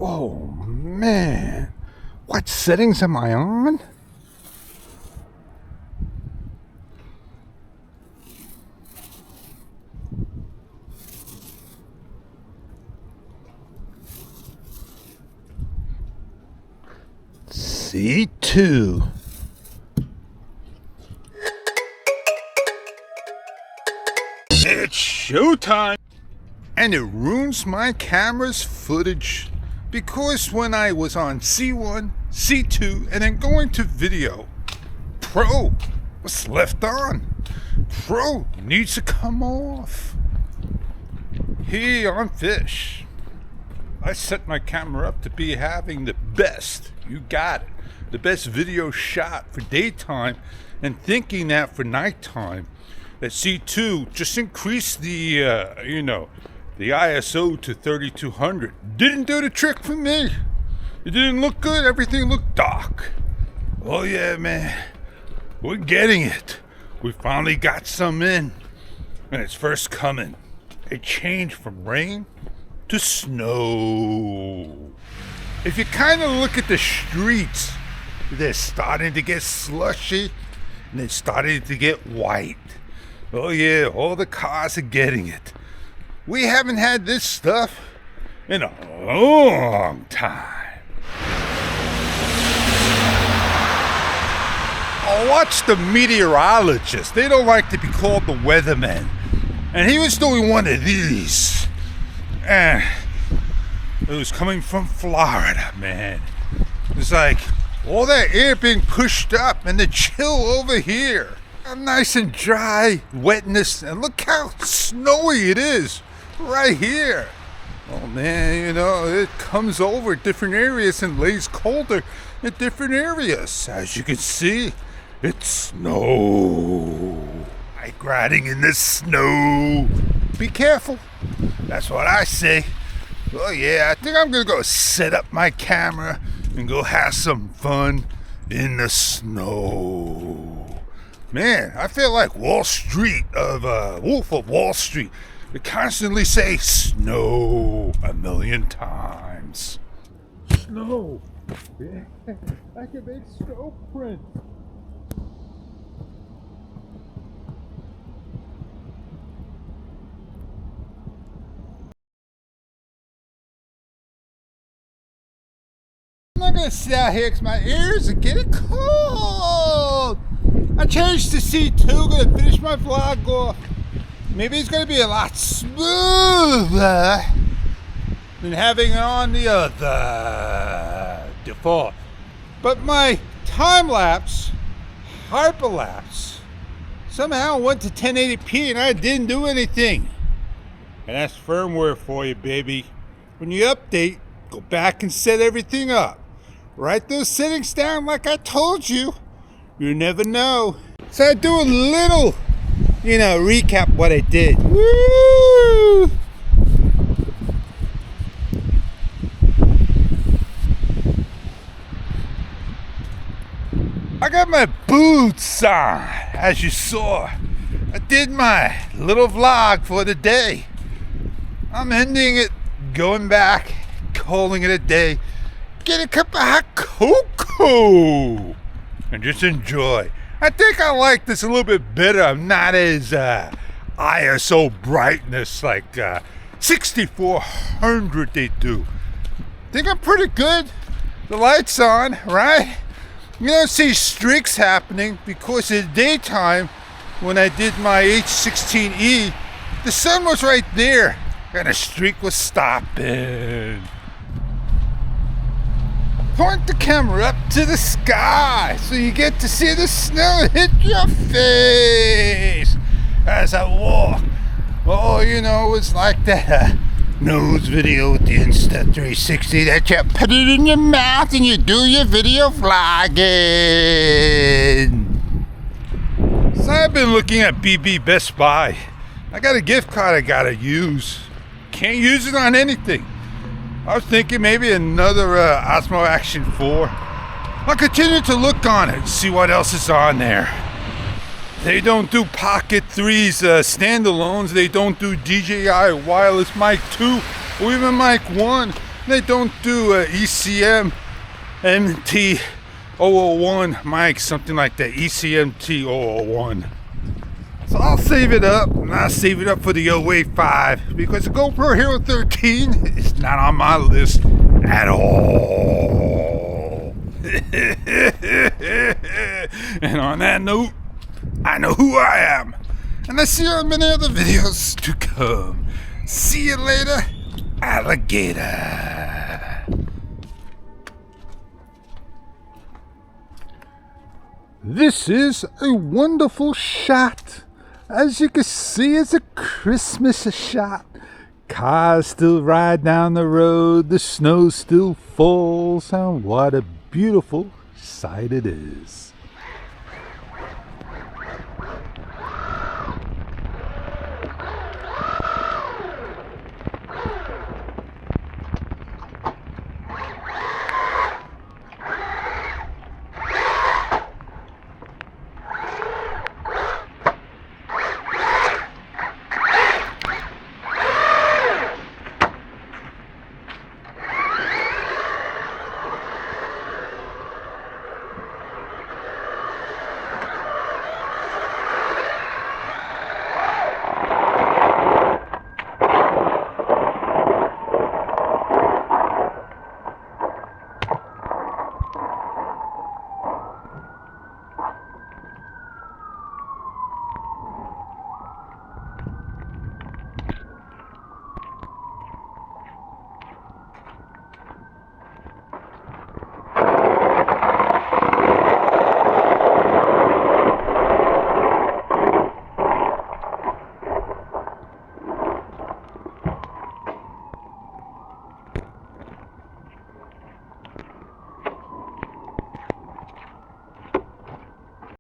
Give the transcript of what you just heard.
Oh man, what settings am I on? C2. It's showtime! And it ruins my camera's footage because when I was on C1, C2, and then going to video, Pro was left on. Pro needs to come off. Here on Fish, I set my camera up to be having the best, you got it, the best video shot for daytime, and thinking that for nighttime, that C2 just increased the, the ISO to 3200. Didn't do the trick for me. It didn't look good. Everything looked dark. Oh yeah, man. We're getting it. We finally got some in. And it's first coming. A change from rain to snow. If you kind of look at the streets, they're starting to get slushy. And they're starting to get white. Oh yeah, all the cars are getting it. We haven't had this stuff in a long time. I watched the meteorologist. They don't like to be called the weatherman. And he was doing one of these. And it was coming from Florida, man. It's like all that air being pushed up and the chill over here. Nice and dry, wetness, and look how snowy it is right here. Oh man, it comes over different areas and lays colder in different areas. As you can see, it's snow. Bike riding in the snow. Be careful. That's what I say. Oh yeah, I think I'm gonna go set up my camera and go have some fun in the snow. Man, I feel like Wall Street of Wolf of Wall Street. They constantly say snow a million times. Snow. Yeah, I can make snow print. I'm not gonna sit out here because my ears are getting cold. I changed to C2, gonna finish my vlog off. Maybe it's gonna be a lot smoother than having it on the other default. But my time-lapse, hyperlapse, somehow went to 1080p and I didn't do anything. And that's firmware for you, baby. When you update, go back and set everything up. Write those settings down like I told you. You never know. So I do a little, recap what I did. Woo! I got my boots on, as you saw. I did my little vlog for the day. I'm ending it, going back, calling it a day. Get a cup of hot cocoa and just enjoy. I think I like this a little bit better. I'm not as ISO brightness like 6400 they do. Think I'm pretty good. The light's on, right? You don't see streaks happening because in the daytime when I did my H16E, the sun was right there and the streak was stopping. Point the camera up to the sky so you get to see the snow hit your face as I walk. Oh, it's like that nose video with the Insta360 that you put it in your mouth and you do your video vlogging. So I've been looking at BB Best Buy. I got a gift card I gotta use. Can't use it on anything. I was thinking maybe another Osmo Action 4. I'll continue to look on it, see what else is on there. They don't do Pocket 3's standalones. They don't do DJI wireless mic 2 or even mic 1. They don't do a ECM MT 001 mic, something like that. ECMT 001. So I'll save it up, and I'll save it up for the 085 because the GoPro Hero 13 is not on my list at all. And on that note, I know who I am, and I see you in many other videos to come. See you later, alligator. This is a wonderful shot. As you can see, it's a Christmas shot. Cars still ride down the road, the snow still falls, and what a beautiful sight it is.